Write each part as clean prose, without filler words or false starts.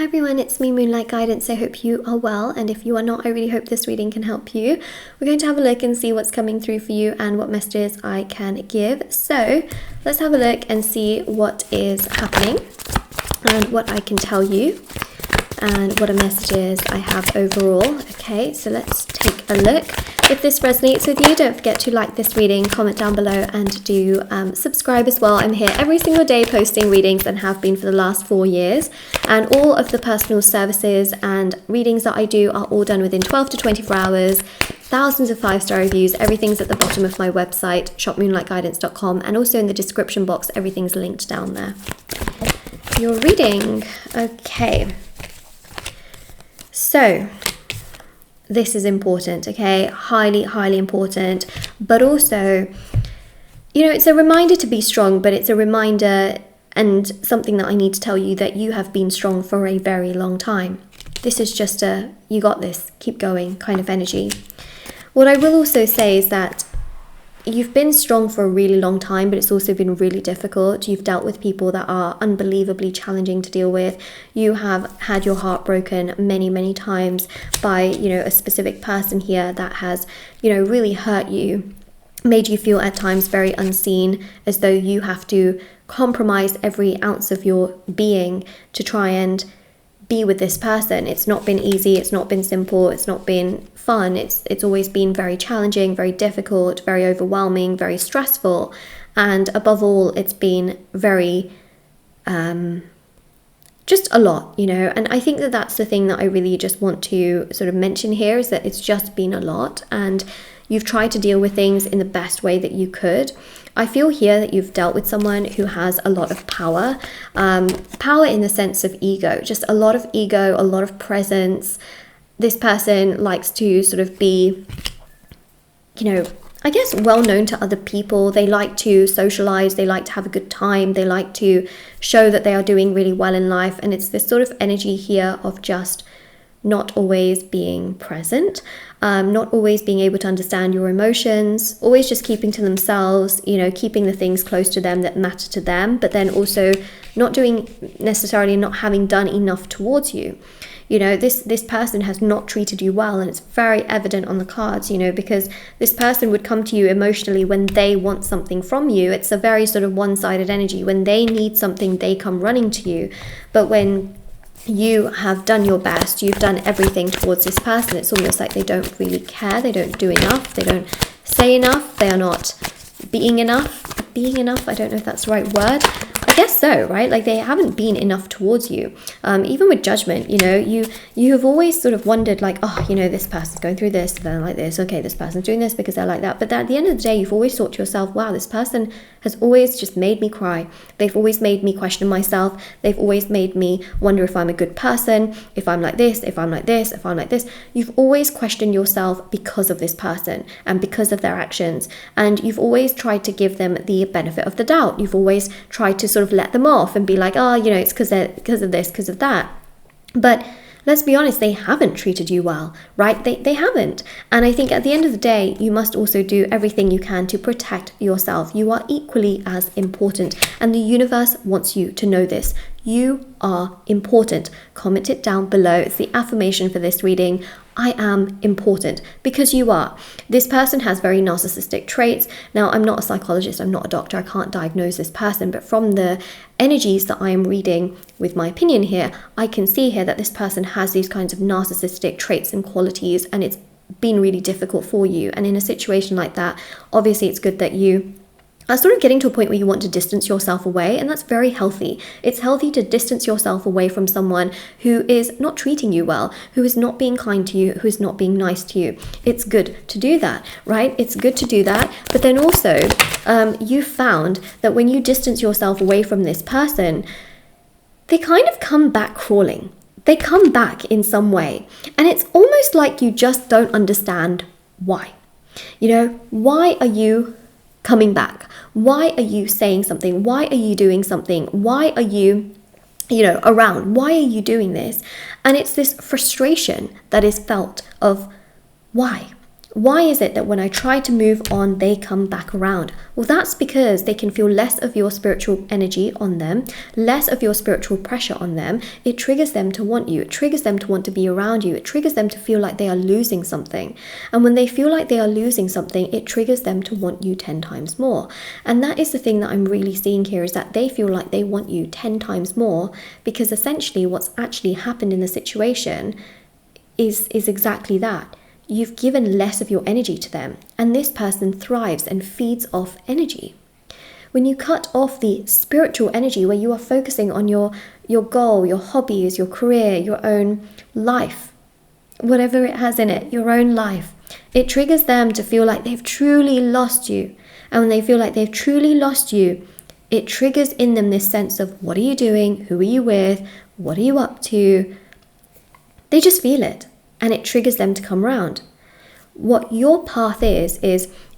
Hi everyone, it's me, Moonlight Guidance. I hope you are well, and if you are not, I really hope this reading can help you. We're going to have a look and see what's coming through for you and what messages I can give. So let's have a look and see what is happening and what I can tell you and what are messages I have overall. Okay, so let's take a look. If this resonates with you, don't forget to like this reading, comment down below, and do subscribe as well. I'm here every single day posting readings and have been for the last 4 years. And all of the personal services and readings that I do are all done within 12 to 24 hours. Thousands of 5-star reviews. Everything's at the bottom of my website, shopmoonlightguidance.com, and also in the description box, everything's linked down there. Your reading. Okay. So this is important, okay? Highly, highly important. But also, you know, it's a reminder to be strong, but it's a reminder and something that I need to tell you that you have been strong for a very long time. This is just a, you got this, keep going kind of energy. What I will also say is that you've been strong for a really long time, but it's also been really difficult. You've dealt with people that are unbelievably challenging to deal with. You have had your heart broken many, many times by, you know, a specific person here that has, you know, really hurt you, made you feel at times very unseen, as though you have to compromise every ounce of your being to try and be with this person. It's not been easy, it's not been simple, it's not been fun. It's always been very challenging, very difficult, very overwhelming, very stressful, and above all, it's been very just a lot, you know. And I think that that's the thing that I really just want to sort of mention here, is that it's just been a lot, and you've tried to deal with things in the best way that you could. I feel here that you've dealt with someone who has a lot of power, power in the sense of ego, just a lot of ego, a lot of presence. This person likes to sort of be, you know, I guess well known to other people. They like to socialize, they like to have a good time, they like to show that they are doing really well in life. And it's this sort of energy here of just not always being present, not always being able to understand your emotions, always just keeping to themselves, you know, keeping the things close to them that matter to them, but then also not doing necessarily, not having done enough towards you. You know, this person has not treated you well, and it's very evident on the cards, you know, because this person would come to you emotionally when they want something from you. It's a very sort of one-sided energy. When they need something, they come running to you. But when you have done your best, you've done everything towards this person, it's almost like they don't really care, they don't do enough, they don't say enough, they are not being enough, I don't know if that's the right word. I guess so, right? Like they haven't been enough towards you. Even with judgment, you know, you have always sort of wondered like, oh, you know, this person's going through this, they're like this, okay, this person's doing this because they're like that. But at the end of the day, you've always thought to yourself, wow, this person has always just made me cry. They've always made me question myself. They've always made me wonder if I'm a good person, if I'm like this, if I'm like this, if I'm like this. You've always questioned yourself because of this person and because of their actions. And you've always tried to give them the benefit of the doubt. You've always tried to sort of let them off and be like, oh, you know, it's because of this, because of that. But let's be honest, they haven't treated you well, right? They haven't. And I think at the end of the day, you must also do everything you can to protect yourself. You are equally as important, and the universe wants you to know this. You are important. Comment it down below. It's the affirmation for this reading. I am important, because you are. This person has very narcissistic traits. Now, I'm not a psychologist, I'm not a doctor, I can't diagnose this person, but from the energies that I am reading with my opinion here, I can see here that this person has these kinds of narcissistic traits and qualities, and it's been really difficult for you. And in a situation like that, obviously it's good that you are sort of getting to a point where you want to distance yourself away, and that's very healthy. It's healthy to distance yourself away from someone who is not treating you well, who is not being kind to you, who is not being nice to you. It's good to do that, right? It's good to do that. But then also, you found that when you distance yourself away from this person, they kind of come back crawling. They come back in some way. And it's almost like you just don't understand why. You know, why are you coming back? Why are you saying something? Why are you doing something? Why are you, you know, around? Why are you doing this? And it's this frustration that is felt of why? Why is it that when I try to move on, they come back around? Well, that's because they can feel less of your spiritual energy on them, less of your spiritual pressure on them. It triggers them to want you. It triggers them to want to be around you. It triggers them to feel like they are losing something. And when they feel like they are losing something, it triggers them to want you 10 times more. And that is the thing that I'm really seeing here, is that they feel like they want you 10 times more, because essentially what's actually happened in the situation is exactly that. You've given less of your energy to them, and this person thrives and feeds off energy. When you cut off the spiritual energy, where you are focusing on your goal, your hobbies, your career, your own life, whatever it has in it, your own life, it triggers them to feel like they've truly lost you. And when they feel like they've truly lost you, it triggers in them this sense of, what are you doing? Who are you with? What are you up to? They just feel it. And it triggers them to come around. What your path is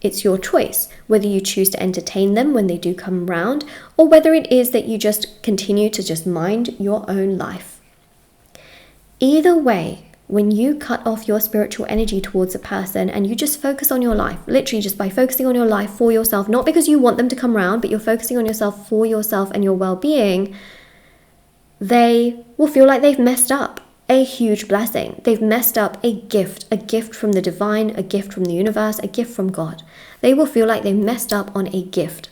it's your choice, whether you choose to entertain them when they do come around, or whether it is that you just continue to just mind your own life. Either way, when you cut off your spiritual energy towards a person and you just focus on your life, literally just by focusing on your life for yourself, not because you want them to come around, but you're focusing on yourself for yourself and your well-being, they will feel like they've messed up a huge blessing. They've messed up a gift from the divine, a gift from the universe, a gift from God. They will feel like they've messed up on a gift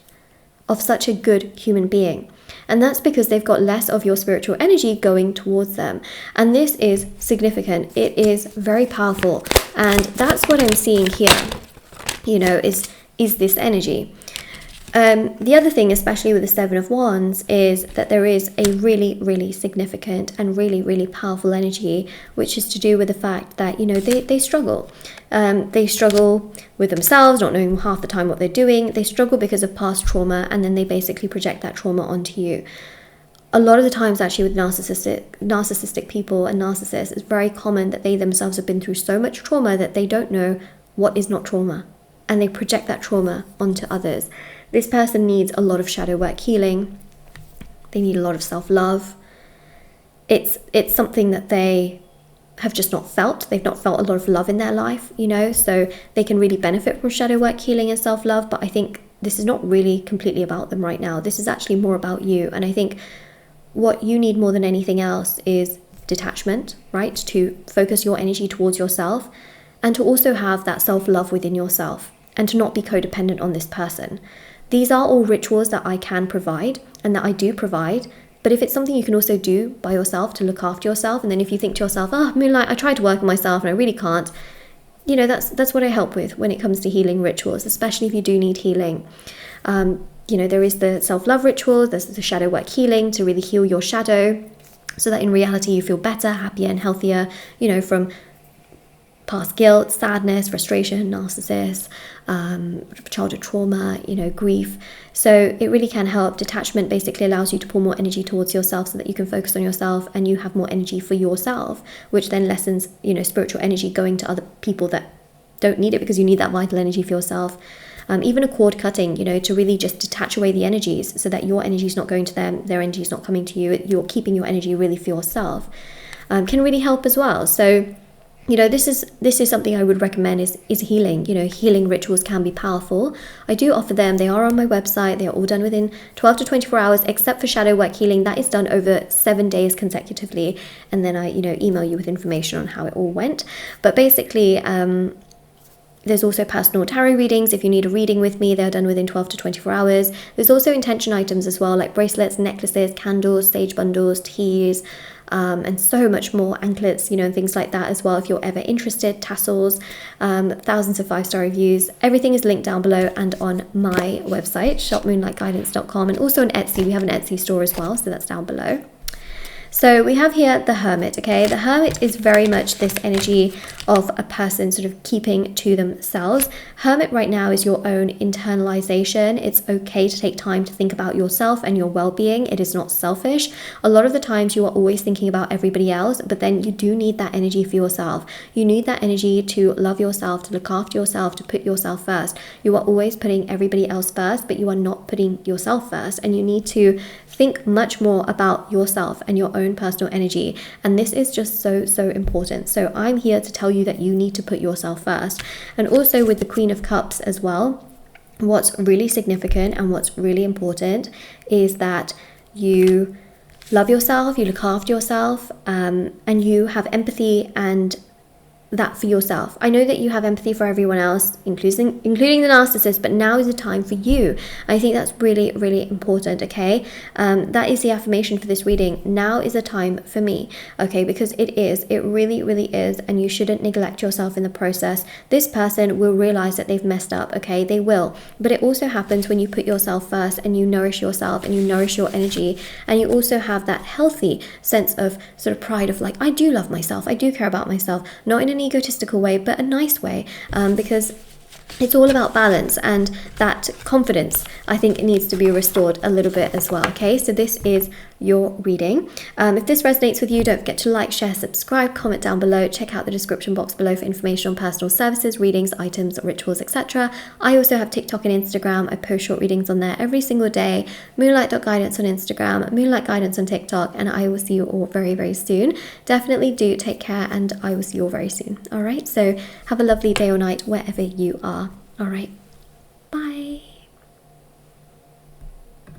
of such a good human being. And that's because they've got less of your spiritual energy going towards them. And this is significant. It is very powerful. And that's what I'm seeing here, is this energy. The other thing, especially with the Seven of Wands, is that there is a really, really significant and really, really powerful energy, which is to do with the fact that, they struggle. They struggle with themselves, not knowing half the time what they're doing. They struggle because of past trauma, and then they basically project that trauma onto you. A lot of the times, actually, with narcissistic people and narcissists, it's very common that they themselves have been through so much trauma that they don't know what is not trauma, and they project that trauma onto others. This person needs a lot of shadow work healing. They need a lot of self-love. It's something that they have just not felt. They've not felt a lot of love in their life, so they can really benefit from shadow work healing and self-love. But I think this is not really completely about them right now. This is actually more about you. And I think what you need more than anything else is detachment, right? To focus your energy towards yourself, and to also have that self-love within yourself, and to not be codependent on this person. These are all rituals that I can provide and that I do provide. But if it's something you can also do by yourself to look after yourself, and then if you think to yourself, Moonlight, I tried to work on myself and I really can't, that's what I help with when it comes to healing rituals, especially if you do need healing. There is the self-love ritual, there's the shadow work healing to really heal your shadow, so that in reality you feel better, happier and healthier, from past guilt, sadness, frustration, narcissist, childhood trauma, grief. So it really can help. Detachment basically allows you to pull more energy towards yourself so that you can focus on yourself and you have more energy for yourself, which then lessens, spiritual energy going to other people that don't need it, because you need that vital energy for yourself. Even a cord cutting, to really just detach away the energies so that your energy is not going to them, their energy is not coming to you, you're keeping your energy really for yourself, can really help as well. So this is something I would recommend is healing. Healing rituals can be powerful. I do offer them. They are on my website. They are all done within 12 to 24 hours, except for shadow work healing. That is done over 7 days consecutively. And then I, email you with information on how it all went. But basically, there's also personal tarot readings. If you need a reading with me, they're done within 12 to 24 hours. There's also intention items as well, like bracelets, necklaces, candles, sage bundles, teas, and so much more, anklets, and things like that as well. If you're ever interested, tassels, thousands of 5-star reviews. Everything is linked down below and on my website, shopmoonlightguidance.com, and also on Etsy. We have an Etsy store as well, so that's down below. So we have here the Hermit, okay? The Hermit is very much this energy of a person sort of keeping to themselves. Hermit right now is your own internalization. It's okay to take time to think about yourself and your well-being. It is not selfish. A lot of the times you are always thinking about everybody else, but then you do need that energy for yourself. You need that energy to love yourself, to look after yourself, to put yourself first. You are always putting everybody else first, but you are not putting yourself first. And you need to think much more about yourself and your own own personal energy. And this is just so, so important. So I'm here to tell you that you need to put yourself first. And also with the Queen of Cups as well, what's really significant and what's really important is that you love yourself, you look after yourself, and you have empathy and that for yourself. I know that you have empathy for everyone else, including the narcissist, but now is the time for you. I think that's really, really important, okay? That is the affirmation for this reading. Now is the time for me, okay? Because it really, really is, and you shouldn't neglect yourself in the process. This person will realize that they've messed up, okay? They will. But it also happens when you put yourself first and you nourish yourself and you nourish your energy, and you also have that healthy sense of sort of pride of like, I do love myself, I do care about myself, not in an egotistical way, but a nice way, because it's all about balance, and that confidence, I think, it needs to be restored a little bit as well, okay? So this is your reading. If this resonates with you, don't forget to like, share, subscribe, comment down below, check out the description box below for information on personal services, readings, items, rituals, etc. I also have TikTok and Instagram. I post short readings on there every single day. Moonlight.guidance on Instagram, Moonlight Guidance on TikTok, and I will see you all very, very soon. Definitely do take care, and I will see you all very soon. All right, so have a lovely day or night wherever you are. All right.